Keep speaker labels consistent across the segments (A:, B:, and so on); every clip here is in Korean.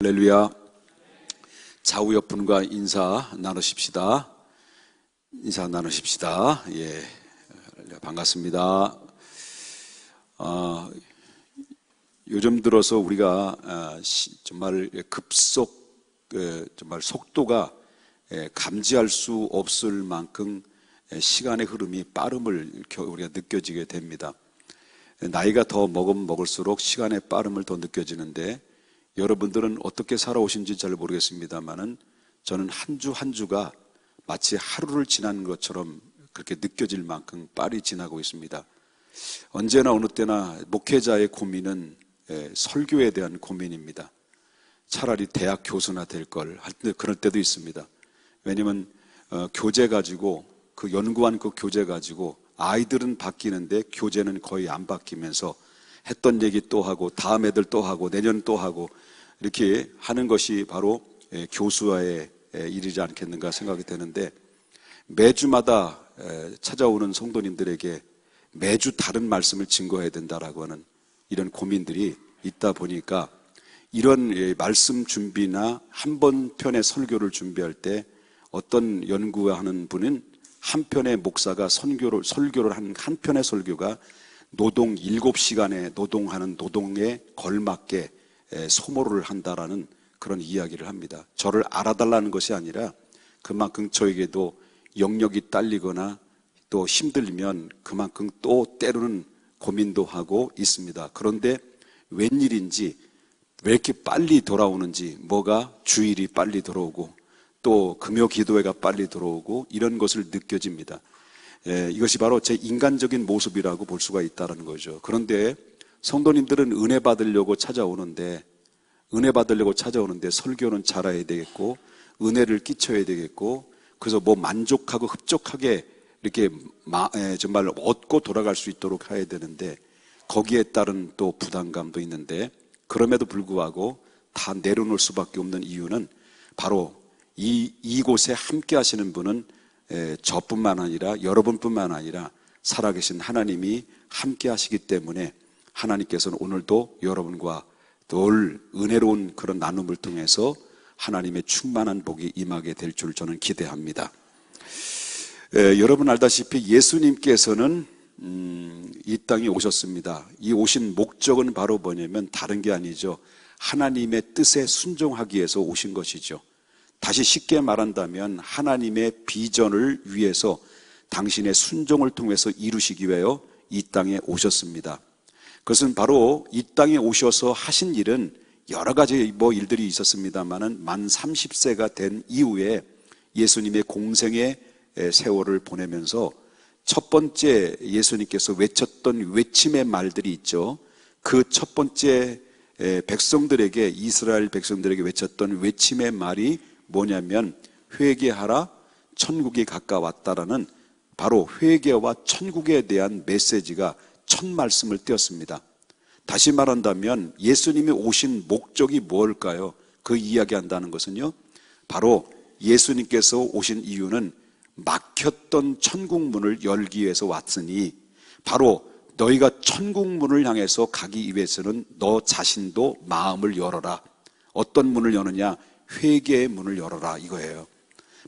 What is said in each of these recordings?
A: 할렐루야. 좌우 옆분과 인사 나누십시다. 예, 반갑습니다. 요즘 들어서 우리가 정말 정말 속도가 감지할 수 없을 만큼 시간의 흐름이 빠름을 우리가 느껴지게 됩니다. 나이가 더 먹으면 먹을수록 시간의 빠름을 더 느껴지는데, 여러분들은 어떻게 살아오신지 잘 모르겠습니다만은 저는 한 주 한 주가 마치 하루를 지난 것처럼 그렇게 느껴질 만큼 빨리 지나고 있습니다. 언제나 어느 때나 목회자의 고민은 설교에 대한 고민입니다. 차라리 대학 교수나 될 걸 할 때 그럴 때도 있습니다. 왜냐면 교재 가지고 연구한 그 교재 가지고 아이들은 바뀌는데 교재는 거의 안 바뀌면서 했던 얘기 또 하고 다음 애들 또 하고 내년 또 하고 이렇게 하는 것이 바로 교수와의 일이지 않겠는가 생각이 되는데, 매주마다 찾아오는 성도님들에게 매주 다른 말씀을 증거해야 된다라고 하는 이런 고민들이 있다 보니까, 이런 말씀 준비나 한 번 편의 설교를 준비할 때 어떤 연구하는 분은 한 편의 목사가 설교를 한 편의 설교가 노동 7시간에 노동하는 노동에 걸맞게 소모를 한다라는 그런 이야기를 합니다. 저를 알아달라는 것이 아니라 그만큼 저에게도 영역이 딸리거나 또 힘들면 그만큼 또 때로는 고민도 하고 있습니다. 그런데 웬일인지 왜 이렇게 빨리 돌아오는지, 뭐가 주일이 빨리 들어오고 또 금요 기도회가 빨리 들어오고 이런 것을 느껴집니다. 이것이 바로 제 인간적인 모습이라고 볼 수가 있다는 거죠. 그런데 성도님들은 은혜 받으려고 찾아오는데 설교는 잘해야 되겠고 은혜를 끼쳐야 되겠고, 그래서 뭐 만족하고 흡족하게 이렇게 정말 얻고 돌아갈 수 있도록 해야 되는데, 거기에 따른 또 부담감도 있는데, 그럼에도 불구하고 다 내려놓을 수밖에 없는 이유는 바로 이곳에 함께 하시는 분은 저뿐만 아니라 여러분뿐만 아니라 살아계신 하나님이 함께 하시기 때문에, 하나님께서는 오늘도 여러분과 늘 은혜로운 그런 나눔을 통해서 하나님의 충만한 복이 임하게 될 줄 저는 기대합니다. 여러분 알다시피 예수님께서는 이 땅에 오셨습니다. 이 오신 목적은 바로 뭐냐면 다른 게 아니죠. 하나님의 뜻에 순종하기 위해서 오신 것이죠. 다시 쉽게 말한다면 하나님의 비전을 위해서 당신의 순종을 통해서 이루시기 위하여 이 땅에 오셨습니다. 그것은 바로 이 땅에 오셔서 하신 일은 여러 가지 일들이 있었습니다만은 만 30세가 된 이후에 예수님의 공생의 세월을 보내면서 첫 번째 예수님께서 외쳤던 외침의 말들이 있죠. 그 첫 번째 백성들에게, 이스라엘 백성들에게 외쳤던 외침의 말이 뭐냐면 회개하라, 천국이 가까웠다라는, 바로 회개와 천국에 대한 메시지가 첫 말씀을 띄었습니다. 다시 말한다면 예수님이 오신 목적이 뭘까요? 그 이야기한다는 것은요, 바로 예수님께서 오신 이유는 막혔던 천국 문을 열기 위해서 왔으니, 바로 너희가 천국 문을 향해서 가기 위해서는 너 자신도 마음을 열어라. 어떤 문을 여느냐? 회개의 문을 열어라, 이거예요.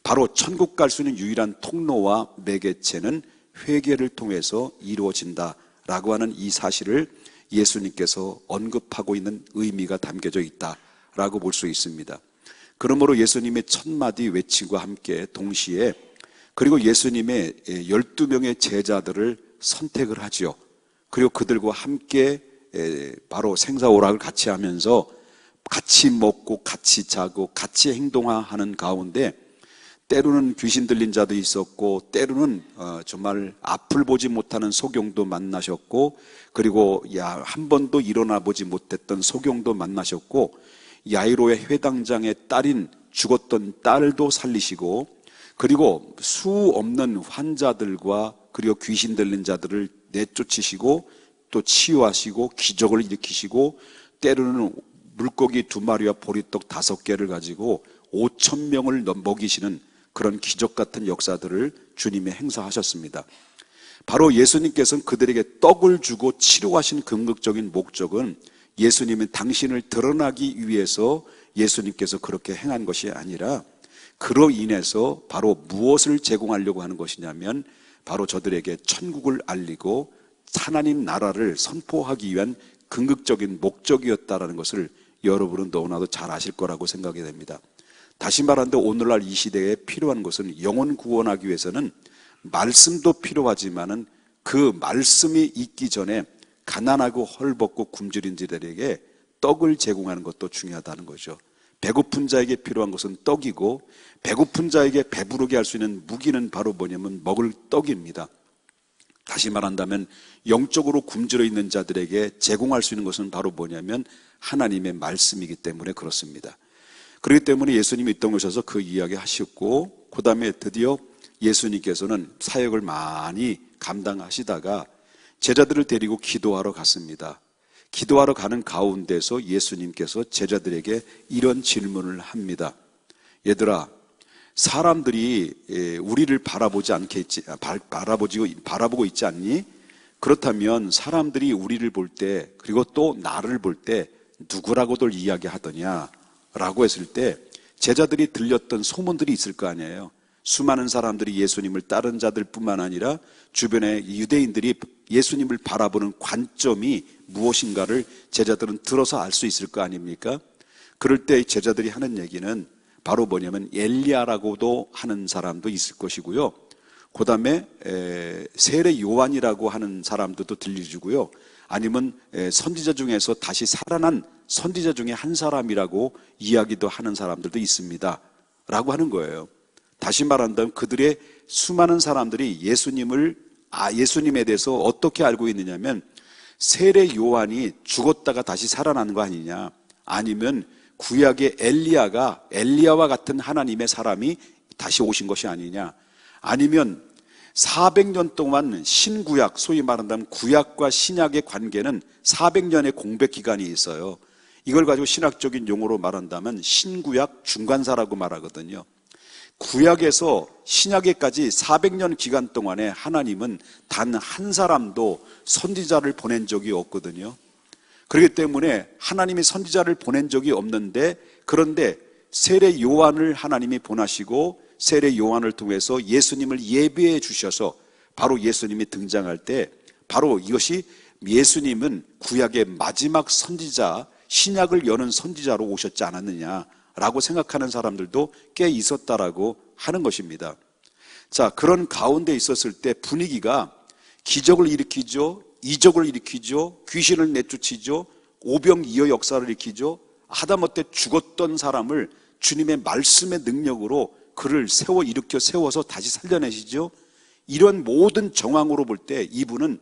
A: 바로 천국 갈 수 있는 유일한 통로와 매개체는 회개를 통해서 이루어진다라고 하는 이 사실을 예수님께서 언급하고 있는 의미가 담겨져 있다라고 볼 수 있습니다. 그러므로 예수님의 첫 마디 외침과 함께 동시에, 그리고 예수님의 12명의 제자들을 선택을 하죠. 그리고 그들과 함께 바로 생사오락을 같이 하면서 같이 먹고 같이 자고 같이 행동하는 가운데, 때로는 귀신 들린 자도 있었고 때로는 정말 앞을 보지 못하는 소경도 만나셨고, 그리고 한 번도 일어나 보지 못했던 소경도 만나셨고, 야이로의 회당장의 딸인 죽었던 딸도 살리시고, 그리고 수 없는 환자들과 그리고 귀신 들린 자들을 내쫓으시고 또 치유하시고 기적을 일으키시고, 때로는 물고기 2마리와 보리떡 5개를 가지고 5,000명을 먹이시는 그런 기적 같은 역사들을 주님이 행사하셨습니다. 바로 예수님께서는 그들에게 떡을 주고 치료하신 궁극적인 목적은 예수님은 당신을 드러나기 위해서 예수님께서 그렇게 행한 것이 아니라 그로 인해서 바로 무엇을 제공하려고 하는 것이냐면 바로 저들에게 천국을 알리고 하나님 나라를 선포하기 위한 궁극적인 목적이었다라는 것을 여러분은 너무나도 잘 아실 거라고 생각이 됩니다. 다시 말하는데 오늘날 이 시대에 필요한 것은 영혼 구원하기 위해서는 말씀도 필요하지만은 그 말씀이 있기 전에 가난하고 헐벗고 굶주린 자들에게 떡을 제공하는 것도 중요하다는 거죠. 배고픈 자에게 필요한 것은 떡이고 배고픈 자에게 배부르게 할 수 있는 무기는 바로 뭐냐면 먹을 떡입니다. 다시 말한다면 영적으로 굶주려 있는 자들에게 제공할 수 있는 것은 바로 뭐냐면 하나님의 말씀이기 때문에 그렇습니다. 그렇기 때문에 예수님이 이 땅에 오셔서 그 이야기 하셨고 그 다음에 드디어 예수님께서는 사역을 많이 감당하시다가 제자들을 데리고 기도하러 갔습니다. 기도하러 가는 가운데서 예수님께서 제자들에게 이런 질문을 합니다. 얘들아, 사람들이 우리를 바라보고 있지 않니? 그렇다면 사람들이 우리를 볼 때 그리고 또 나를 볼 때 누구라고들 이야기하더냐? 라고 했을 때 제자들이 들렸던 소문들이 있을 거 아니에요. 수많은 사람들이 예수님을 따른 자들 뿐만 아니라 주변의 유대인들이 예수님을 바라보는 관점이 무엇인가를 제자들은 들어서 알 수 있을 거 아닙니까? 그럴 때 제자들이 하는 얘기는 바로 뭐냐면 엘리야라고도 하는 사람도 있을 것이고요. 그 다음에 세례 요한이라고 하는 사람들도 들려주고요. 아니면 선지자 중에서 다시 살아난 선지자 중에 한 사람이라고 이야기도 하는 사람들도 있습니다. 라고 하는 거예요. 다시 말한다면 그들의 수많은 사람들이 예수님에 대해서 어떻게 알고 있느냐면 세례 요한이 죽었다가 다시 살아나는 거 아니냐, 아니면 구약의 엘리야와 같은 하나님의 사람이 다시 오신 것이 아니냐, 아니면 400년 동안 신구약, 소위 말한다면 구약과 신약의 관계는 400년의 공백 기간이 있어요. 이걸 가지고 신학적인 용어로 말한다면 신구약 중간사라고 말하거든요. 구약에서 신약에까지 400년 기간 동안에 하나님은 단 한 사람도 선지자를 보낸 적이 없거든요. 그렇기 때문에 하나님이 선지자를 보낸 적이 없는데, 그런데 세례 요한을 하나님이 보내시고 세례 요한을 통해서 예수님을 예비해 주셔서 바로 예수님이 등장할 때 바로 이것이 예수님은 구약의 마지막 선지자, 신약을 여는 선지자로 오셨지 않았느냐라고 생각하는 사람들도 꽤 있었다라고 하는 것입니다. 자, 그런 가운데 있었을 때 분위기가 기적을 일으키죠, 이적을 일으키죠, 귀신을 내쫓이죠, 오병이어 역사를 일으키죠, 하다못해 죽었던 사람을 주님의 말씀의 능력으로 그를 일으켜 세워서 다시 살려내시죠. 이런 모든 정황으로 볼 때 이분은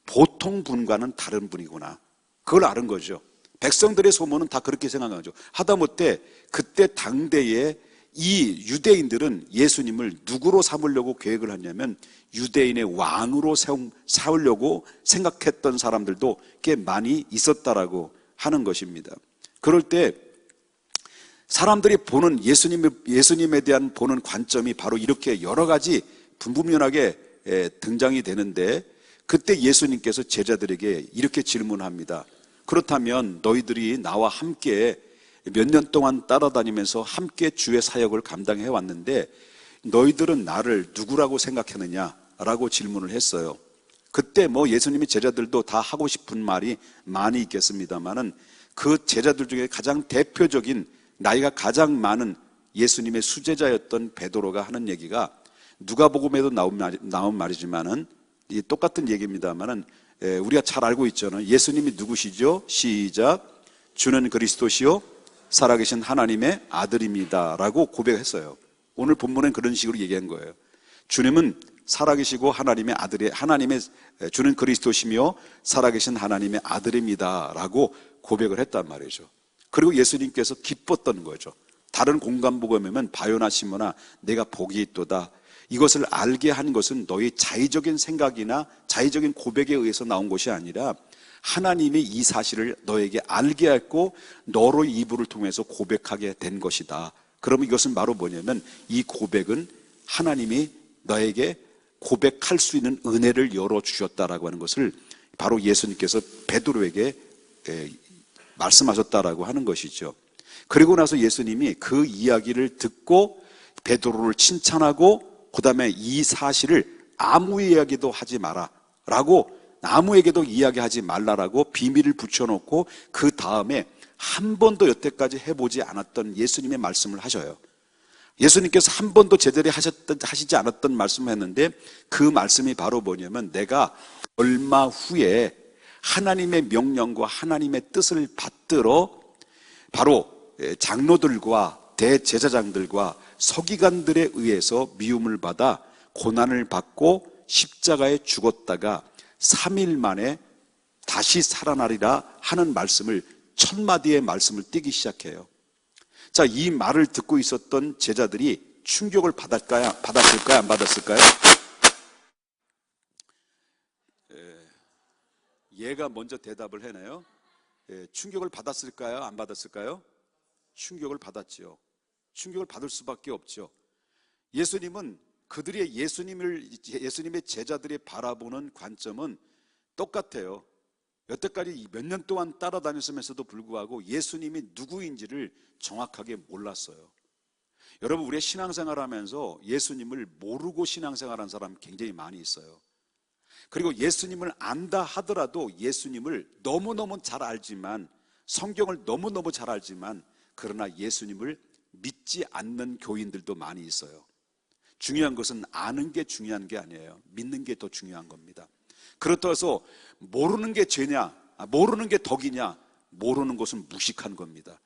A: 보통 분과는 다른 분이구나, 그걸 아는 거죠. 백성들의 소문은 다 그렇게 생각하죠. 하다못해 그때 당대에 이 유대인들은 예수님을 누구로 삼으려고 계획을 했냐면 유대인의 왕으로 세우려고 생각했던 사람들도 꽤 많이 있었다라고 하는 것입니다. 그럴 때 사람들이 보는 예수님에 대한 보는 관점이 바로 이렇게 여러 가지 분분명하게 등장이 되는데, 그때 예수님께서 제자들에게 이렇게 질문합니다. 그렇다면 너희들이 나와 함께 몇 년 동안 따라다니면서 함께 주의 사역을 감당해 왔는데 너희들은 나를 누구라고 생각했느냐라고 질문을 했어요. 그때 예수님이 제자들도 다 하고 싶은 말이 많이 있겠습니다만은 그 제자들 중에 가장 대표적인, 나이가 가장 많은 예수님의 수제자였던 베드로가 하는 얘기가 누가복음에도 나온 말이지만은 똑같은 얘기입니다만은 우리가 잘 알고 있잖아요. 예수님이 누구시죠? 시작. 주는 그리스도시요 살아계신 하나님의 아들입니다 라고 고백했어요. 오늘 본문은 그런 식으로 얘기한 거예요. 주님은 살아계시고 주는 그리스도시며 살아계신 하나님의 아들입니다 라고 고백을 했단 말이죠. 그리고 예수님께서 기뻤던 거죠. 다른 공간복음에는 바요나 시모나 내가 복이 있도다, 이것을 알게 한 것은 너희 자의적인 생각이나 자의적인 고백에 의해서 나온 것이 아니라 하나님이 이 사실을 너에게 알게 했고 너로 입을 통해서 고백하게 된 것이다. 그러면 이것은 바로 뭐냐면 이 고백은 하나님이 너에게 고백할 수 있는 은혜를 열어주셨다라고 하는 것을 바로 예수님께서 베드로에게 말씀하셨다라고 하는 것이죠. 그리고 나서 예수님이 그 이야기를 듣고 베드로를 칭찬하고 그 다음에 이 사실을 아무에게도 하지 마라 라고, 아무에게도 이야기하지 말라라고 비밀을 붙여놓고 그 다음에 한 번도 여태까지 해보지 않았던 예수님의 말씀을 하셔요. 예수님께서 한 번도 제대로 하시지 않았던 말씀을 했는데 그 말씀이 바로 뭐냐면, 내가 얼마 후에 하나님의 명령과 하나님의 뜻을 받들어 바로 장로들과 대제사장들과 서기관들에 의해서 미움을 받아 고난을 받고 십자가에 죽었다가 3일 만에 다시 살아나리라 하는 말씀을, 첫 마디의 말씀을 띄기 시작해요. 자, 이 말을 듣고 있었던 제자들이 충격을 받았을까요? 안 받았을까요? 얘가 먼저 대답을 해내요. 충격을 받았을까요? 안 받았을까요? 충격을 받았지요. 충격을 받을 수밖에 없죠. 예수님은 그들의 예수님의 제자들이 바라보는 관점은 똑같아요. 여태까지 몇 년 동안 따라다녔으면서도 불구하고 예수님이 누구인지를 정확하게 몰랐어요. 여러분, 우리의 신앙생활 하면서 예수님을 모르고 신앙생활한 사람 굉장히 많이 있어요. 그리고 예수님을 안다 하더라도 예수님을 너무너무 잘 알지만, 성경을 너무너무 잘 알지만, 그러나 예수님을 믿지 않는 교인들도 많이 있어요. 중요한 것은 아는 게 중요한 게 아니에요. 믿는 게 더 중요한 겁니다. 그렇다고 해서 모르는 게 죄냐, 모르는 게 덕이냐, 모르는 것은 무식한 겁니다.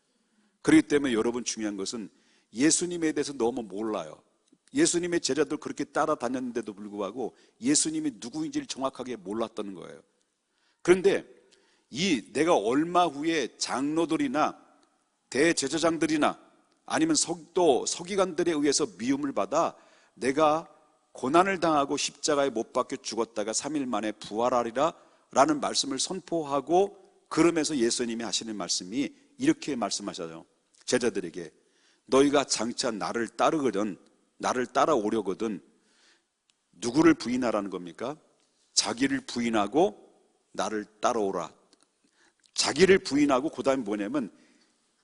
A: 그렇기 때문에 여러분, 중요한 것은 예수님에 대해서 너무 몰라요. 예수님의 제자들 그렇게 따라다녔는데도 불구하고 예수님이 누구인지를 정확하게 몰랐다는 거예요. 그런데 내가 얼마 후에 장로들이나 대제사장들이나 아니면 또 서기관들에 의해서 미움을 받아 내가 고난을 당하고 십자가에 못 박혀 죽었다가 3일 만에 부활하리라 라는 말씀을 선포하고, 그러면서 예수님이 하시는 말씀이 이렇게 말씀하셔요. 제자들에게, 너희가 장차 나를 따라오려거든 누구를 부인하라는 겁니까? 자기를 부인하고 나를 따라오라. 자기를 부인하고 그 다음에 뭐냐면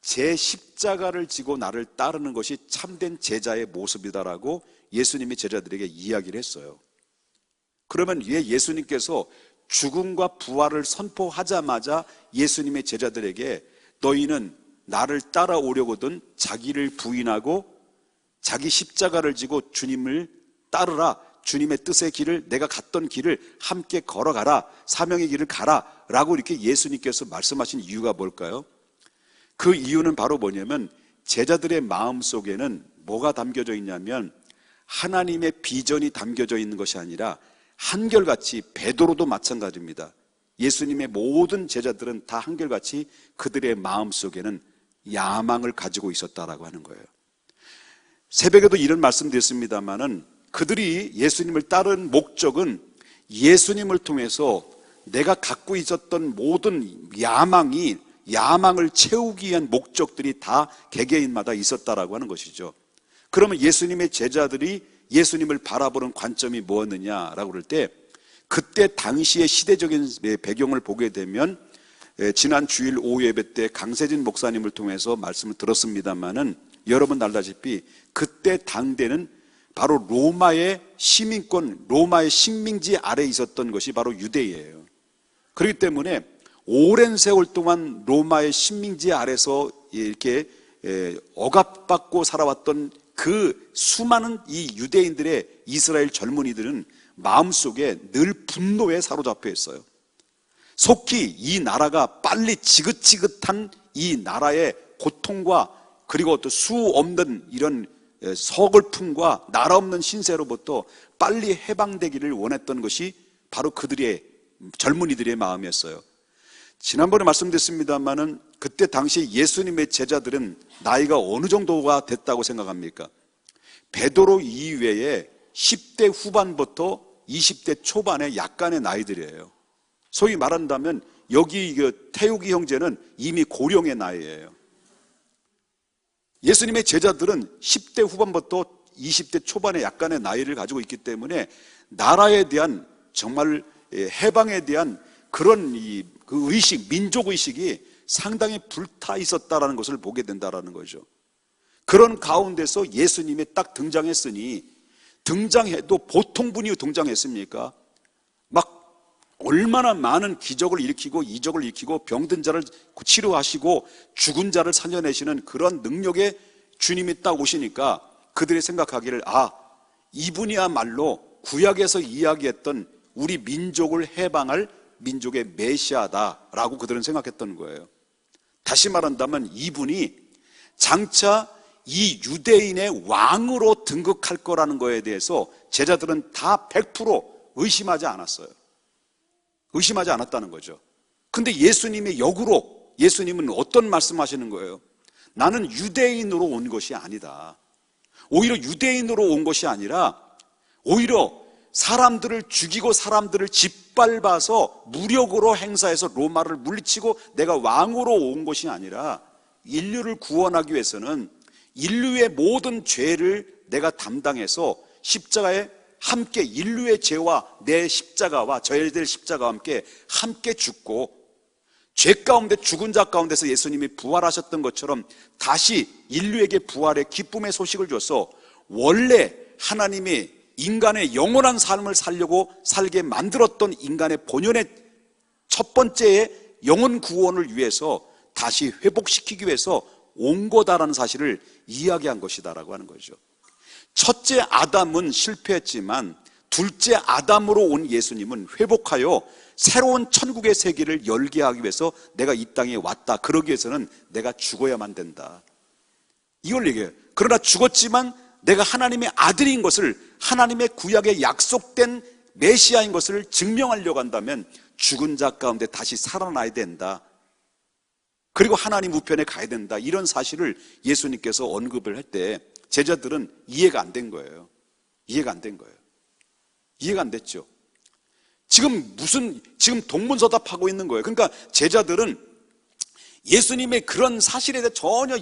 A: 제 십자가를 지고 나를 따르는 것이 참된 제자의 모습이다라고 예수님이 제자들에게 이야기를 했어요. 그러면 예수님께서 죽음과 부활을 선포하자마자 예수님의 제자들에게, 너희는 나를 따라오려거든 자기를 부인하고 자기 십자가를 지고 주님을 따르라. 주님의 뜻의 길을, 내가 갔던 길을 함께 걸어가라. 사명의 길을 가라 라고 이렇게 예수님께서 말씀하신 이유가 뭘까요? 그 이유는 바로 뭐냐면, 제자들의 마음 속에는 뭐가 담겨져 있냐면 하나님의 비전이 담겨져 있는 것이 아니라, 한결같이 베드로도 마찬가지입니다. 예수님의 모든 제자들은 다 한결같이 그들의 마음 속에는 야망을 가지고 있었다라고 하는 거예요. 새벽에도 이런 말씀 드렸습니다만은, 그들이 예수님을 따른 목적은 예수님을 통해서 내가 갖고 있었던 모든 야망을 채우기 위한 목적들이 다 개개인마다 있었다라고 하는 것이죠. 그러면 예수님의 제자들이 예수님을 바라보는 관점이 뭐였느냐라고 그럴 때, 그때 당시의 시대적인 배경을 보게 되면, 지난 주일 오후 예배 때 강세진 목사님을 통해서 말씀을 들었습니다마는, 여러분 알다시피 그때 당대는 바로 로마의 시민권, 로마의 식민지 아래에 있었던 것이 바로 유대예요. 그렇기 때문에 오랜 세월 동안 로마의 식민지 아래서 이렇게 억압받고 살아왔던 그 수많은 이 유대인들의, 이스라엘 젊은이들은 마음속에 늘 분노에 사로잡혀 있어요. 속히 이 나라가 빨리 지긋지긋한 이 나라의 고통과, 그리고 또 수 없는 이런 서글픔과 나라 없는 신세로부터 빨리 해방되기를 원했던 것이 바로 그들의, 젊은이들의 마음이었어요. 지난번에 말씀드렸습니다마는 그때 당시 예수님의 제자들은 나이가 어느 정도가 됐다고 생각합니까? 베드로 이외에 10대 후반부터 20대 초반의 약간의 나이들이에요. 소위 말한다면 여기 태욱이 형제는 이미 고령의 나이예요. 예수님의 제자들은 10대 후반부터 20대 초반의 약간의 나이를 가지고 있기 때문에 나라에 대한, 정말 해방에 대한 그런 그 의식, 민족의식이 상당히 불타 있었다라는 것을 보게 된다라는 거죠. 그런 가운데서 예수님이 딱 등장했으니, 등장해도 보통 분이 등장했습니까? 막 얼마나 많은 기적을 일으키고 이적을 일으키고 병든 자를 치료하시고 죽은 자를 살려내시는 그런 능력의 주님이 딱 오시니까 그들이 생각하기를, 이분이야말로 구약에서 이야기했던 우리 민족을 해방할 민족의 메시아다라고 그들은 생각했던 거예요. 다시 말한다면 이분이 장차 이 유대인의 왕으로 등극할 거라는 거에 대해서 제자들은 다 100% 의심하지 않았어요. 의심하지 않았다는 거죠. 근데 예수님의 역으로 예수님은 어떤 말씀하시는 거예요? 나는 유대인으로 온 것이 아니다. 오히려 유대인으로 온 것이 아니라 오히려 사람들을 죽이고 사람들을 짓밟아서 무력으로 행사해서 로마를 물리치고 내가 왕으로 온 것이 아니라 인류를 구원하기 위해서는 인류의 모든 죄를 내가 담당해서 십자가에 함께 인류의 죄와 내 십자가와 저희들 십자가와 함께 죽고 죄 가운데 죽은 자 가운데서 예수님이 부활하셨던 것처럼 다시 인류에게 부활의 기쁨의 소식을 줘서 원래 하나님이 인간의 영원한 삶을 살려고 살게 만들었던 인간의 본연의 첫 번째의 영혼 구원을 위해서 다시 회복시키기 위해서 온 거다라는 사실을 이야기한 것이다라고 하는 거죠. 첫째 아담은 실패했지만 둘째 아담으로 온 예수님은 회복하여 새로운 천국의 세계를 열게 하기 위해서 내가 이 땅에 왔다. 그러기 위해서는 내가 죽어야만 된다. 이걸 얘기해요. 그러나 죽었지만 내가 하나님의 아들인 것을, 하나님의 구약에 약속된 메시아인 것을 증명하려고 한다면 죽은 자 가운데 다시 살아나야 된다. 그리고 하나님 우편에 가야 된다. 이런 사실을 예수님께서 언급을 할 때 제자들은 이해가 안 된 거예요. 이해가 안 된 거예요. 이해가 안 됐죠. 지금 동문서답하고 있는 거예요. 그러니까 제자들은 예수님의 그런 사실에 대해 전혀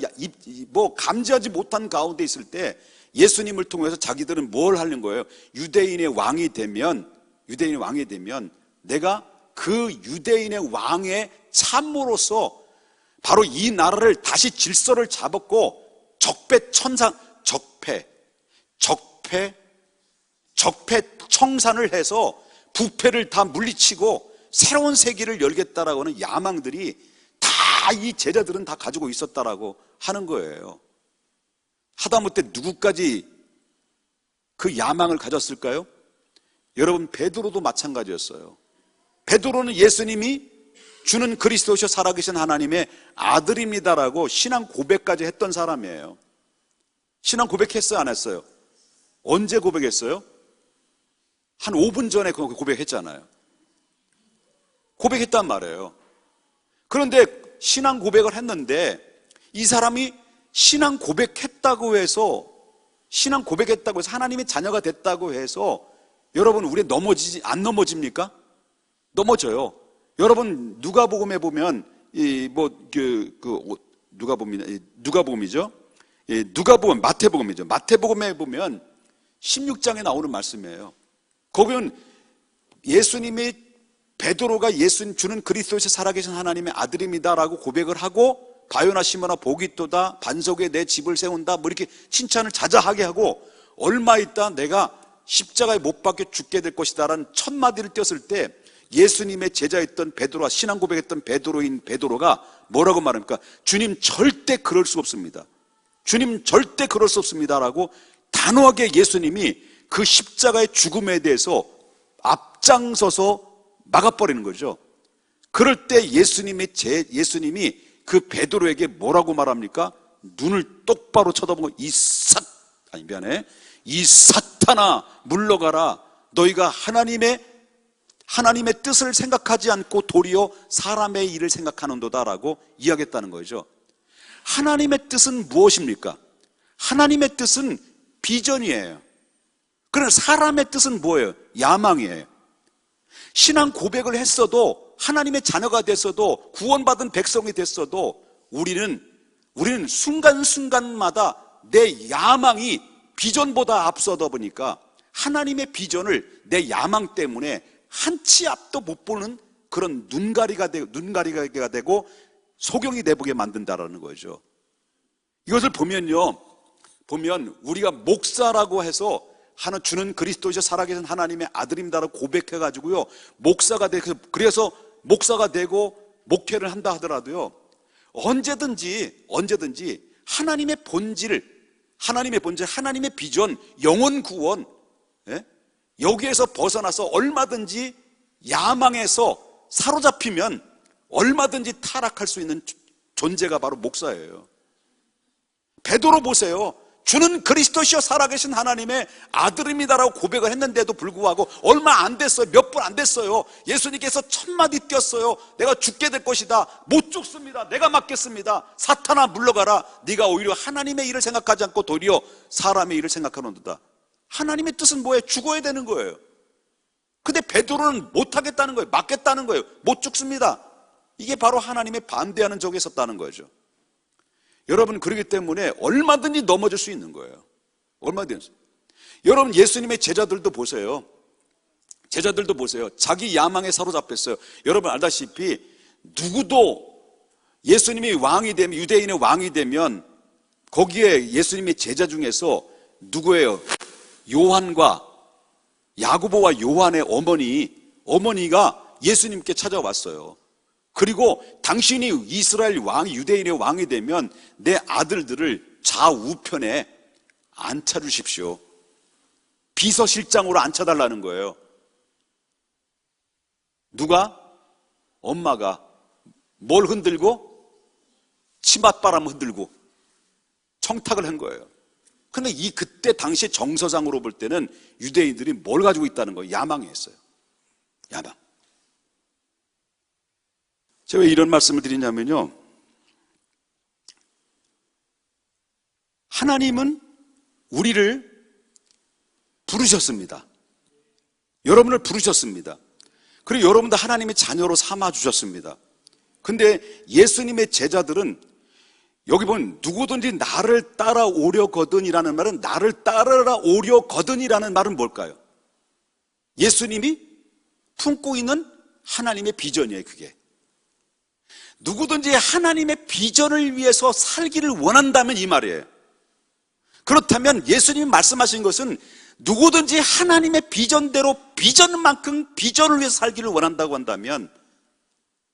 A: 감지하지 못한 가운데 있을 때 예수님을 통해서 자기들은 뭘 하는 거예요? 유대인의 왕이 되면 내가 그 유대인의 왕의 참모로서 바로 이 나라를 다시 질서를 잡았고 적폐 청산을 해서 부패를 다 물리치고 새로운 세계를 열겠다라고 하는 야망들이 다 이 제자들은 다 가지고 있었다라고 하는 거예요. 하다못해 누구까지 그 야망을 가졌을까요? 여러분, 베드로도 마찬가지였어요. 베드로는 예수님이 주는 그리스도시요 살아계신 하나님의 아들입니다라고 신앙 고백까지 했던 사람이에요. 신앙 고백했어요, 안 했어요? 언제 고백했어요? 한 5분 전에 고백했잖아요. 고백했단 말이에요. 그런데 신앙 고백을 했는데 이 사람이 신앙 고백했다고 해서 하나님의 자녀가 됐다고 해서 여러분, 우리 안 넘어집니까? 넘어져요. 여러분, 누가복음에 보면 누가복음이죠. 누가복음, 마태복음이죠. 마태복음에 보면 16장에 나오는 말씀이에요. 거기 보면 예수님이 베드로가 예수님 주는 그리스도시요 살아계신 하나님의 아들입니다라고 고백을 하고 바요나 시모나 복이 있도다, 반석에 내 집을 세운다, 뭐 이렇게 칭찬을 자자하게 하고 얼마 있다 내가 십자가에 못 박혀 죽게 될 것이다라는 첫 마디를 띄었을 때 예수님의 제자였던 베드로와 신앙 고백했던 베드로가 뭐라고 말합니까? 주님 절대 그럴 수 없습니다. 주님 절대 그럴 수 없습니다라고 단호하게 예수님이 그 십자가의 죽음에 대해서 앞장서서 막아버리는 거죠. 그럴 때 예수님이 그 베드로에게 뭐라고 말합니까? 눈을 똑바로 쳐다보고 이 사탄아 물러가라. 너희가 하나님의 뜻을 생각하지 않고 도리어 사람의 일을 생각하는도다라고 이야기했다는 거죠. 하나님의 뜻은 무엇입니까? 하나님의 뜻은 비전이에요. 그러나 사람의 뜻은 뭐예요? 야망이에요. 신앙 고백을 했어도, 하나님의 자녀가 됐어도, 구원받은 백성이 됐어도 우리는 순간순간마다 내 야망이 비전보다 앞서다 보니까 하나님의 비전을 내 야망 때문에 한 치 앞도 못 보는 그런 눈가리가 되고 소경이 되보게 만든다라는 거죠. 이것을 보면 우리가 목사라고 해서 주는 그리스도이자 살아계신 하나님의 아들입니다라고 고백해가지고요, 목사가 되고, 그래서 목사가 되고 목회를 한다 하더라도요, 언제든지 하나님의 본질, 하나님의 비전, 영혼 구원, 여기에서 벗어나서 얼마든지 야망에서 사로잡히면 얼마든지 타락할 수 있는 존재가 바로 목사예요. 베드로 보세요. 주는 그리스도시여 살아계신 하나님의 아들입니다라고 고백을 했는데도 불구하고 얼마 안 됐어요. 몇 분 안 됐어요. 예수님께서 천마디 뛰었어요. 내가 죽게 될 것이다. 못 죽습니다. 내가 맞겠습니다. 사탄아 물러가라. 네가 오히려 하나님의 일을 생각하지 않고 도리어 사람의 일을 생각하는도다. 하나님의 뜻은 뭐예요? 죽어야 되는 거예요. 근데 베드로는 못하겠다는 거예요. 맞겠다는 거예요. 못 죽습니다. 이게 바로 하나님의 반대하는 적에 섰다는 거죠. 여러분, 그렇기 때문에 얼마든지 넘어질 수 있는 거예요. 얼마든지. 여러분, 예수님의 제자들도 보세요. 자기 야망에 사로잡혔어요. 여러분 알다시피 누구도 예수님이 왕이 되면, 유대인의 왕이 되면 거기에 예수님의 제자 중에서 누구예요? 요한과 야고보와 요한의 어머니가 예수님께 찾아왔어요. 그리고 당신이 이스라엘 왕, 유대인의 왕이 되면 내 아들들을 좌우편에 앉혀주십시오. 비서실장으로 앉혀달라는 거예요. 누가? 엄마가 뭘 흔들고? 치맛바람 흔들고 청탁을 한 거예요. 근데 그때 당시 정서상으로 볼 때는 유대인들이 뭘 가지고 있다는 거예요? 야망이었어요. 야망. 제가 왜 이런 말씀을 드리냐면요, 하나님은 우리를 부르셨습니다. 여러분을 부르셨습니다. 그리고 여러분도 하나님의 자녀로 삼아주셨습니다. 근데 예수님의 제자들은 여기 보면 누구든지 나를 따라오려거든이라는 말은, 나를 따라오려거든이라는 말은 뭘까요? 예수님이 품고 있는 하나님의 비전이에요. 그게 누구든지 하나님의 비전을 위해서 살기를 원한다면 이 말이에요. 그렇다면 예수님이 말씀하신 것은 누구든지 하나님의 비전대로 비전만큼 비전을 위해서 살기를 원한다고 한다면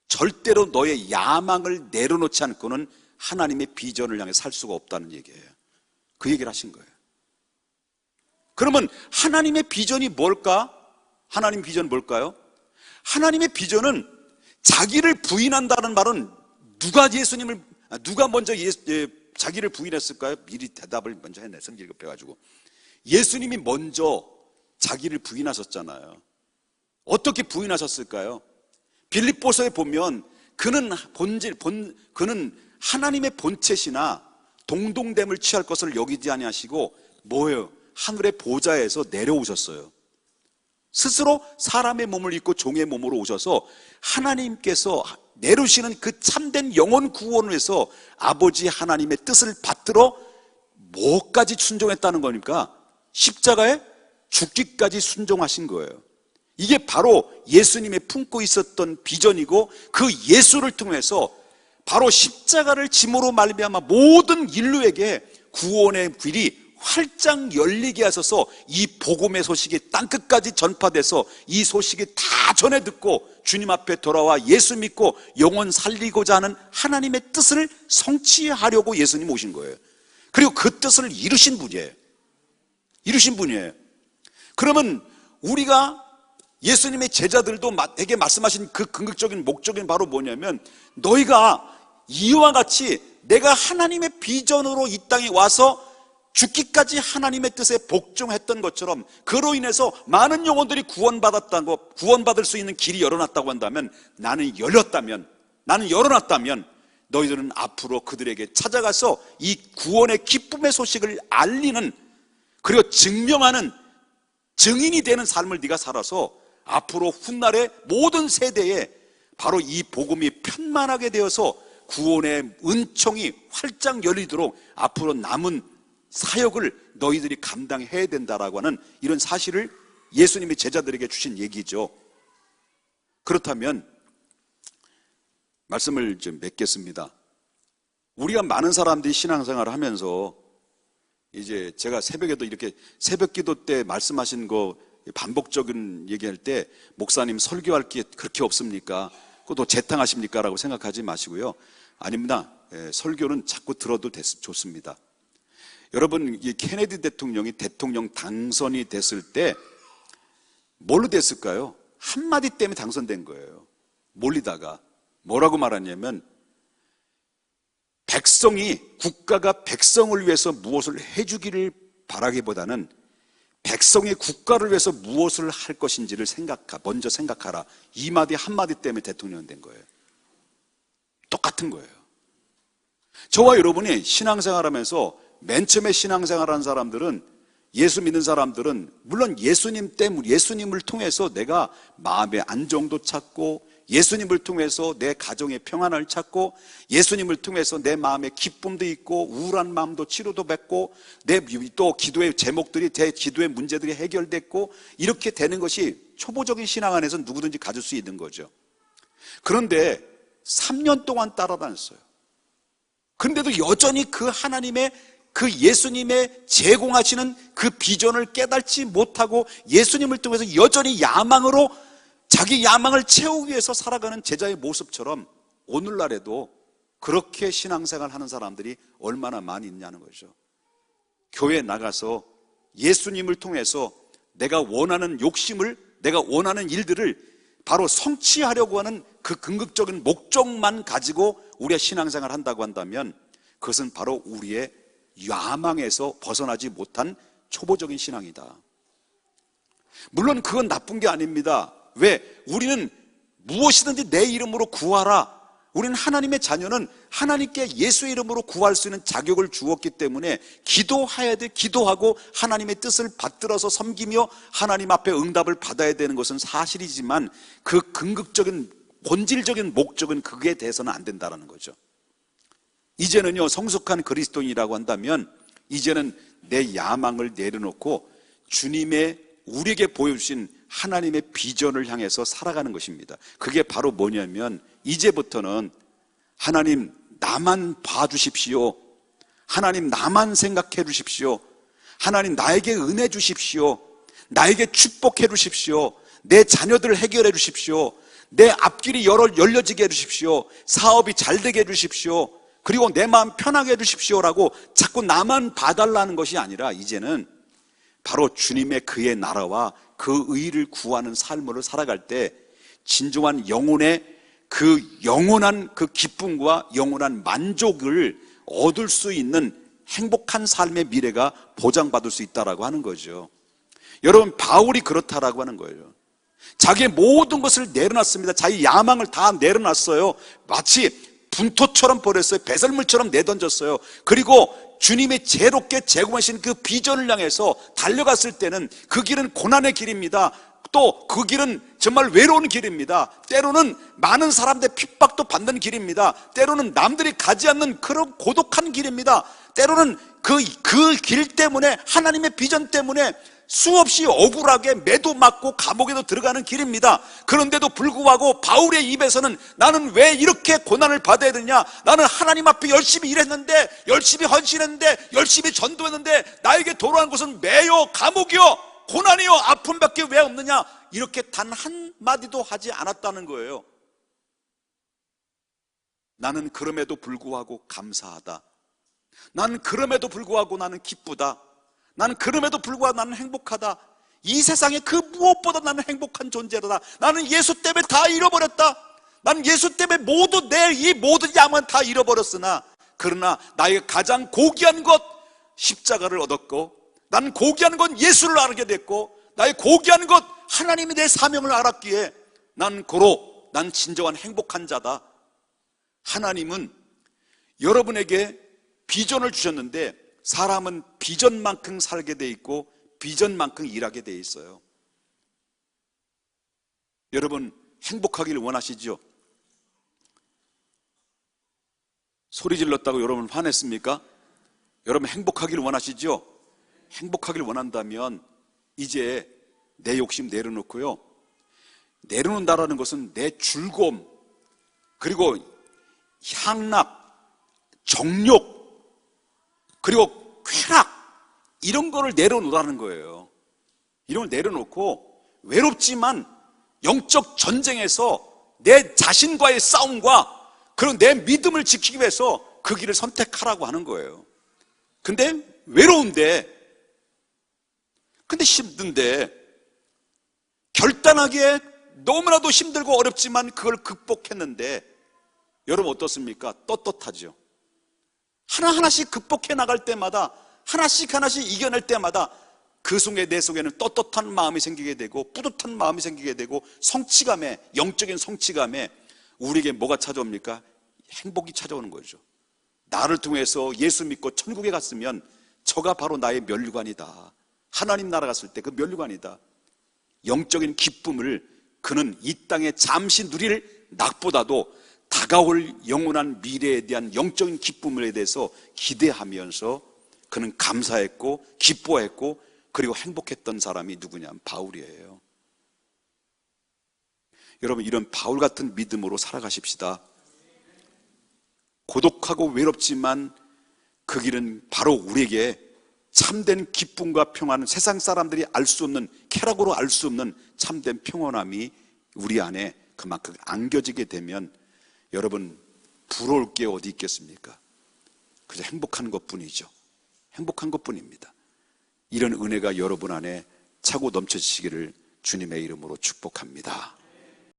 A: 절대로 너의 야망을 내려놓지 않고는 하나님의 비전을 향해 살 수가 없다는 얘기예요. 그 얘기를 하신 거예요. 그러면 하나님의 비전이 뭘까? 하나님의 비전은 뭘까요? 하나님의 비전은 자기를 부인한다는 말은 누가 먼저 자기를 부인했을까요? 미리 대답을 먼저 했네. 성질 급해가지고. 예수님이 먼저 자기를 부인하셨잖아요. 어떻게 부인하셨을까요? 빌립보서에 보면 그는 하나님의 본체시나 동동됨을 취할 것을 여기지 아니하시고 뭐예요? 하늘의 보좌에서 내려오셨어요. 스스로 사람의 몸을 입고 종의 몸으로 오셔서 하나님께서 내려오시는 그 참된 영혼 구원을 위해서 아버지 하나님의 뜻을 받들어 뭐까지 순종했다는 거니까 십자가에 죽기까지 순종하신 거예요. 이게 바로 예수님의 품고 있었던 비전이고, 그 예수를 통해서 바로 십자가를 짐으로 말미암아 모든 인류에게 구원의 길이 활짝 열리게 하셔서 이 복음의 소식이 땅끝까지 전파돼서 이 소식이 다 전해 듣고 주님 앞에 돌아와 예수 믿고 영혼 살리고자 하는 하나님의 뜻을 성취하려고 예수님 오신 거예요. 그리고 그 뜻을 이루신 분이에요. 그러면 우리가 예수님의 제자들도 에게 말씀하신 그 궁극적인 목적은 바로 뭐냐면, 너희가 이와 같이 내가 하나님의 비전으로 이 땅에 와서 죽기까지 하나님의 뜻에 복종했던 것처럼 그로 인해서 많은 영혼들이 구원받았다고, 구원받을 수 있는 길이 열어놨다고 한다면, 나는 열어놨다면 너희들은 앞으로 그들에게 찾아가서 이 구원의 기쁨의 소식을 알리는, 그리고 증명하는 증인이 되는 삶을 네가 살아서 앞으로 훗날의 모든 세대에 바로 이 복음이 편만하게 되어서 구원의 은총이 활짝 열리도록 앞으로 남은 사역을 너희들이 감당해야 된다라고 하는 이런 사실을 예수님이 제자들에게 주신 얘기죠. 그렇다면 말씀을 좀 맺겠습니다. 우리가 많은 사람들이 신앙생활을 하면서 이제 제가 새벽에도 이렇게 새벽 기도 때 말씀하신 거 반복적인 얘기할 때 목사님 설교할 게 그렇게 없습니까? 그것도 재탕하십니까? 라고 생각하지 마시고요. 아닙니다. 설교는 자꾸 들어도 좋습니다. 여러분, 이 케네디 대통령이 대통령 당선이 됐을 때 뭘로 됐을까요? 한마디 때문에 당선된 거예요. 몰리다가 뭐라고 말하냐면 국가가 백성을 위해서 무엇을 해주기를 바라기보다는 백성이 국가를 위해서 무엇을 할 것인지를 먼저 생각하라. 이 한마디 때문에 대통령이 된 거예요. 똑같은 거예요. 저와 여러분이 신앙생활하면서 맨 처음에 신앙생활하는 사람들은, 예수 믿는 사람들은 물론 예수님을 통해서 내가 마음의 안정도 찾고, 예수님을 통해서 내 가정의 평안을 찾고, 예수님을 통해서 내 마음의 기쁨도 있고, 우울한 마음도 치료도 받고, 또 기도의 제목들이, 제 기도의 문제들이 해결됐고, 이렇게 되는 것이 초보적인 신앙 안에서 누구든지 가질 수 있는 거죠. 그런데 3년 동안 따라다녔어요. 그런데도 여전히 그 하나님의, 그 예수님의 제공하시는 그 비전을 깨닫지 못하고 예수님을 통해서 여전히 야망으로 자기 야망을 채우기 위해서 살아가는 제자의 모습처럼 오늘날에도 그렇게 신앙생활 하는 사람들이 얼마나 많이 있냐는 거죠. 교회에 나가서 예수님을 통해서 내가 원하는 욕심을, 내가 원하는 일들을 바로 성취하려고 하는 그 궁극적인 목적만 가지고 우리가 신앙생활을 한다고 한다면 그것은 바로 우리의 야망에서 벗어나지 못한 초보적인 신앙이다. 물론 그건 나쁜 게 아닙니다. 왜? 우리는 무엇이든지 내 이름으로 구하라. 우리는 하나님의 자녀는 하나님께 예수의 이름으로 구할 수 있는 자격을 주었기 때문에 기도해야 돼. 기도하고 하나님의 뜻을 받들어서 섬기며 하나님 앞에 응답을 받아야 되는 것은 사실이지만 그 궁극적인 본질적인 목적은 그게 돼서는 안 된다는 거죠. 이제는요, 성숙한 그리스도인이라고 한다면 이제는 내 야망을 내려놓고 주님의 우리에게 보여주신 하나님의 비전을 향해서 살아가는 것입니다. 그게 바로 뭐냐면 이제부터는 하나님 나만 봐주십시오. 하나님 나만 생각해 주십시오. 하나님 나에게 은혜 주십시오. 나에게 축복해 주십시오. 내 자녀들을 해결해 주십시오. 내 앞길이 열려지게 해 주십시오. 사업이 잘 되게 해 주십시오. 그리고 내 마음 편하게 해 주십시오라고 자꾸 나만 봐달라는 것이 아니라 이제는 바로 주님의 그의 나라와 그 의를 구하는 삶을 살아갈 때 진정한 영혼의 그 영원한 그 기쁨과 영원한 만족을 얻을 수 있는 행복한 삶의 미래가 보장받을 수 있다라고 하는 거죠. 여러분, 바울이 그렇다라고 하는 거예요. 자기의 모든 것을 내려놨습니다. 자기 야망을 다 내려놨어요. 마치 분토처럼 버렸어요. 배설물처럼 내던졌어요. 그리고 주님의 제롭게 제공하신 그 비전을 향해서 달려갔을 때는 그 길은 고난의 길입니다. 또 그 길은 정말 외로운 길입니다. 때로는 많은 사람들의 핍박도 받는 길입니다. 때로는 남들이 가지 않는 그런 고독한 길입니다. 때로는 그 길 때문에, 하나님의 비전 때문에 수없이 억울하게 매도 맞고 감옥에도 들어가는 길입니다. 그런데도 불구하고 바울의 입에서는 나는 왜 이렇게 고난을 받아야 되냐? 나는 하나님 앞에 열심히 일했는데, 열심히 헌신했는데, 열심히 전도했는데 나에게 돌아온 것은 매여, 감옥이요, 고난이요, 아픔밖에 왜 없느냐? 이렇게 단 한마디도 하지 않았다는 거예요. 나는 그럼에도 불구하고 감사하다. 나는 그럼에도 불구하고 나는 기쁘다. 나는 그럼에도 불구하고 나는 행복하다. 이 세상에 그 무엇보다 나는 행복한 존재다. 나는 예수 때문에 다 잃어버렸다. 나는 예수 때문에 이 모든 야망은 다 잃어버렸으나, 그러나 나의 가장 고귀한 것 십자가를 얻었고, 나는 고귀한 건 예수를 알게 됐고, 나의 고귀한 것 하나님이 내 사명을 알았기에 난 진정한 행복한 자다. 하나님은 여러분에게 비전을 주셨는데 사람은 비전만큼 살게 돼 있고 비전만큼 일하게 돼 있어요. 여러분, 행복하기를 원하시죠? 소리 질렀다고 여러분 화냈습니까? 여러분 행복하기를 원하시죠? 행복하기를 원한다면 이제 내 욕심 내려놓고요, 내려놓는다라는 것은 내 즐거움, 그리고 향락, 정욕, 그리고 쾌락, 이런 거를 내려놓으라는 거예요. 이런 걸 내려놓고 외롭지만 영적 전쟁에서 내 자신과의 싸움과 그리고 내 믿음을 지키기 위해서 그 길을 선택하라고 하는 거예요. 근데 외로운데, 근데 힘든데, 결단하기에 너무나도 힘들고 어렵지만 그걸 극복했는데 여러분 어떻습니까? 떳떳하죠. 하나하나씩 극복해 나갈 때마다, 하나씩 이겨낼 때마다 그 속에 내 속에는 떳떳한 마음이 생기게 되고 뿌듯한 마음이 생기게 되고 성취감에, 영적인 성취감에 우리에게 뭐가 찾아옵니까? 행복이 찾아오는 거죠. 나를 통해서 예수 믿고 천국에 갔으면 저가 바로 나의 면류관이다. 하나님 나라 갔을 때 그 면류관이다. 영적인 기쁨을 그는 이 땅에 잠시 누릴 낙보다도 다가올 영원한 미래에 대한 영적인 기쁨에 대해서 기대하면서 그는 감사했고 기뻐했고 그리고 행복했던 사람이 누구냐면 바울이에요. 여러분, 이런 바울 같은 믿음으로 살아가십시다. 고독하고 외롭지만 그 길은 바로 우리에게 참된 기쁨과 평안은 세상 사람들이 알 수 없는, 쾌락으로 알 수 없는 참된 평온함이 우리 안에 그만큼 안겨지게 되면 여러분, 부러울 게 어디 있겠습니까? 그저 행복한 것뿐이죠. 행복한 것뿐입니다. 이런 은혜가 여러분 안에 차고 넘쳐지시기를 주님의 이름으로 축복합니다.